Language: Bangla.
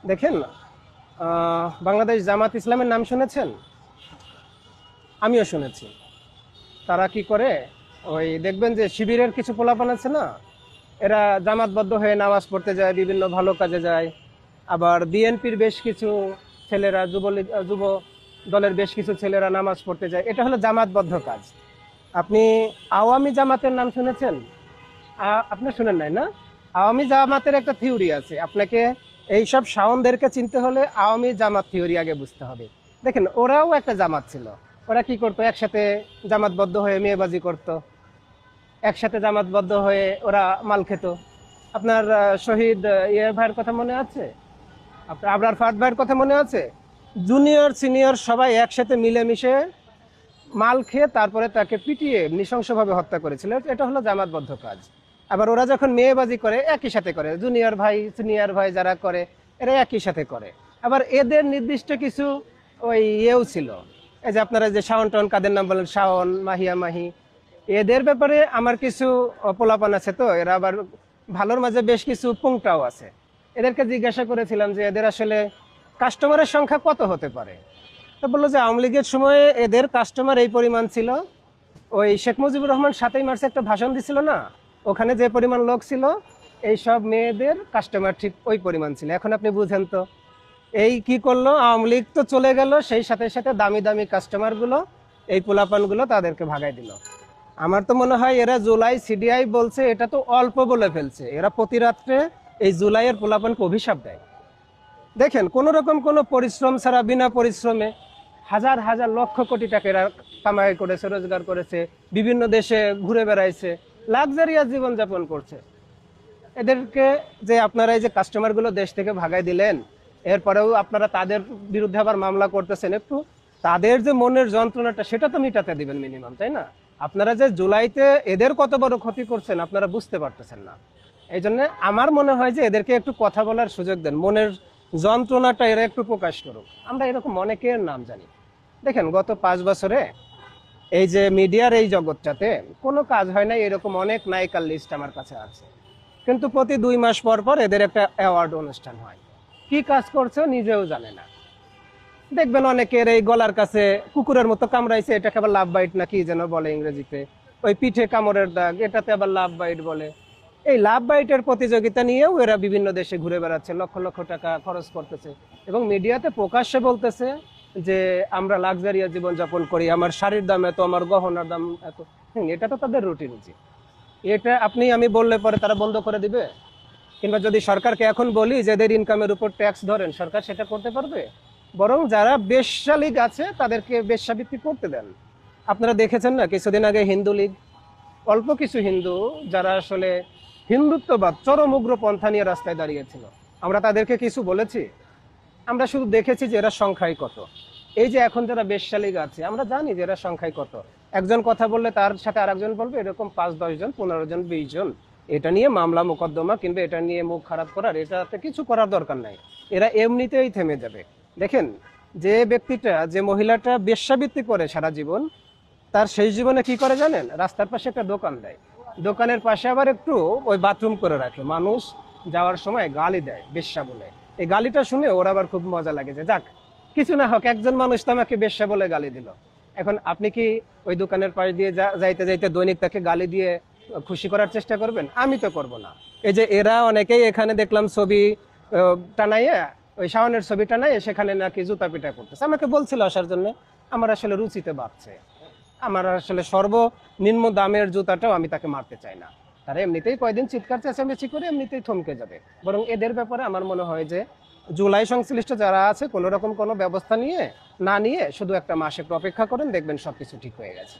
দেখেন, বাংলাদেশ জামাত ইসলামের নাম শুনেছেন? আমিও শুনেছি। তারা কি করে, ওই দেখবেন যে শিবিরের কিছু পোলাপান আছে না, এরা জামাতবদ্ধ হয়ে নামাজ পড়তে যায়, বিভিন্ন ভালো কাজে যায়। আবার বিএনপির বেশ কিছু ছেলেরা, যুব দলের বেশ কিছু ছেলেরা নামাজ পড়তে যায়। এটা হলো জামাতবদ্ধ কাজ। আপনি আওয়ামী জামাতের নাম শুনেছেন? আপনি শুনেন নাই না? আওয়ামী জামাতের একটা থিওরি আছে। আপনাকে এইসব শাওনদেরকে চিনতে হলে আওয়ামী জামাত থিওরি আগে বুঝতে হবে। দেখেন, ওরাও একটা জামাত ছিল। ওরা কি করতো? একসাথে জামাতবদ্ধ হয়ে মেয়েবাজি করত, একসাথে জামাতবদ্ধ হয়ে ওরা মাল খেত। আপনার শহীদ ইয়ে ভাইয়ের কথা মনে আছে? আপনার আবরার ফাহাদ ভাইয়ের কথা মনে আছে? জুনিয়র সিনিয়র সবাই একসাথে মিলেমিশে মাল খেয়ে তারপরে তাকে পিটিয়ে নৃশংসভাবে হত্যা করেছিল। এটা হলো জামাতবদ্ধ কাজ। আবার ওরা যখন মেয়েবাজি করে একই সাথে করে, জুনিয়র ভাই সিনিয়র ভাই যারা করে এরা একই সাথে করে। আবার এদের নির্দিষ্ট কিছু ওই ইয়েও ছিল। এই যে আপনারা যে শাওন টাউন কাদের নাম বলেন, শাওন, মাহিয়া, মাহি, এদের ব্যাপারে আমার কিছু পোলাপান আছে। তো এরা আবার ভালোর মাঝে বেশ কিছু পুংটাও আছে। এদেরকে জিজ্ঞাসা করেছিলাম যে এদের আসলে কাস্টমারের সংখ্যা কত হতে পারে। তো বললো যে আওয়ামী লীগের সময়ে এদের কাস্টমার এই পরিমাণ ছিল। ওই শেখ মুজিবুর রহমান 7ই মার্চে একটা ভাষণ দিছিল না, ওখানে যে পরিমাণ লোক ছিল, এই সব মেয়েদের কাস্টমার ঠিক ওই পরিমাণ ছিল। এখন আপনি বুঝেন তো, এই কি করলো, আওয়ামী লীগ তো চলে গেল, সেই সাথে সাথে দামি দামি কাস্টমারগুলো, এই পোলাপানগুলো তাদেরকে ভাগাই দিল। আমার তো মনে হয় এরা জুলাই সিডিআই বলছে, এটা তো অল্প বলে ফেলছে। এরা প্রতি রাত্রে এই জুলাইয়ের পোলাপানকে অভিশাপ দেয়। দেখেন, কোন রকম কোনো পরিশ্রম ছাড়া, বিনা পরিশ্রমে হাজার হাজার লক্ষ কোটি টাকা এরা কামাই করেছে, রোজগার করেছে, বিভিন্ন দেশে ঘুরে বেড়াইছে, লাক্সারিয়াস জীবনযাপন করছে। এদেরকে যে আপনারা এই যে কাস্টমারগুলো দেশ থেকে ভাগাই দিলেন, এরপরেও আপনারা তাদের বিরুদ্ধে আবার মামলা করতেছেন, একটু তাদের যে মনের যন্ত্রণাটা সেটা তো মিটাতে দিবেন মিনিমাম, তাই না? আপনারা যে জুলাইতে এদের কত বড় ক্ষতি করছেন আপনারা বুঝতে পারতেছেন না। এই জন্য আমার মনে হয় যে এদেরকে একটু কথা বলার সুযোগ দেন, মনের যন্ত্রণাটা এরা একটু প্রকাশ করুক। আমরা এরকম অনেকের নাম জানি। দেখেন, গত 5 বছরে এই যে মিডিয়ার এই জগৎটাতে কোনো কাজ হয় না, এরকম অনেক নায়িকার লিস্ট আমার কাছে আছে। কিন্তু প্রতি 2 মাস পর পর এদের একটা অ্যাওয়ার্ড অনুষ্ঠান হয়। কি কাজ করছে নিজেও জানে না। দেখবেন অনেকের এই গলার কাছে কুকুরের মতো কামড়াইছে, এটাকে আবার লাভ বাইট না কি যেন বলে ইংরেজিতে। ওই পিঠে কামড়ের দাগ, এটাতে আবার লাভ বাইট বলে। এই লাভ বাইটের প্রতিযোগিতা নিয়েও এরা বিভিন্ন দেশে ঘুরে বেড়াচ্ছে, লক্ষ লক্ষ টাকা খরচ করতেছে এবং মিডিয়াতে প্রকাশ্যে বলতেছে যে আমরা লাক্সারিয়াস জীবনযাপন করি, আমার শাড়ির দাম এত, আমার গহনার দাম এত। এটা তো তাদের রুটিন। এটা আমি বললে পরে তারা বন্ধ করে দিবে? কিংবা যদি সরকারকে এখন বলি যে এদের ইনকামের উপর ট্যাক্স ধরেন, সরকার সেটা করতে পারবে? বরং যারা বেশ্যা লীগ আছে তাদেরকে বেশ্যাবৃত্তি করতে দেন। আপনারা দেখেছেন না, কিছুদিন আগে হিন্দু লীগ, অল্প কিছু হিন্দু যারা আসলে হিন্দুত্ববাদ চরম উগ্র পন্থা নিয়ে রাস্তায় দাঁড়িয়েছিল, আমরা তাদেরকে কিছু বলেছি? আমরা শুধু দেখেছি যে এরা সংখ্যায় কত। এই যে এখন যারা বেশ্যা লীগ আছে, আমরা জানি যে এরা সংখ্যায় কত। একজন কথা বললে তার সাথে আরেকজন বলবে, এরকম 5-10 জন, 15 জন, 20 জন। এটা নিয়ে মামলা মোকদ্দমা কিংবা এটা নিয়ে মুখ খারাপ করার, এটাতে কিছু করার দরকার নাই। এরা এমনিতেই থেমে যাবে। দেখেন, যে ব্যক্তিটা, যে মহিলাটা বেশ্যাবৃত্তি করে সারা জীবন, তার শেষ জীবনে কি করে জানেন? রাস্তার পাশে একটা দোকান দেয়, দোকানের পাশে আবার একটু ওই বাথরুম করে রাখে। মানুষ যাওয়ার সময় গালি দেয় বেশ্যা বলে। এই গালিটা শুনে ওর আবার খুব মজা লাগে যে যাক, কিছু না হোক, একজন মানুষ তো আমাকে বেশ্যা বলে গালি দিল। এখন আপনি কি ওই দোকানের পাশ দিয়ে যাইতে যাইতে দৈনিক তাকে গালি দিয়ে খুশি করার চেষ্টা করবেন? আমি তো করব না। এই যে এরা অনেকেই এখানে দেখলাম ছবি টানাইয়া, ওই শাওনের ছবি টানাইয়া সেখানে নাকি জুতা পিটা করতেছে। আমাকে বলছিল আসার জন্য, আমার আসলে রুচিতে বাড়ছে। আমার আসলে সর্বনিম্ন দামের জুতাটাও আমি তাকে মারতে চাই না। তারা এমনিতেই কয়দিন চিৎকার চেঁচামেচি করে এমনিতেই থমকে যাবে। বরং এদের ব্যাপারে আমার মনে হয় যে জুলাই সংশ্লিষ্ট যারা আছে কোনো রকম কোনো ব্যবস্থা নিয়ে না নিয়ে শুধু একটা মাস একটু অপেক্ষা করেন, দেখবেন সবকিছু ঠিক হয়ে গেছে।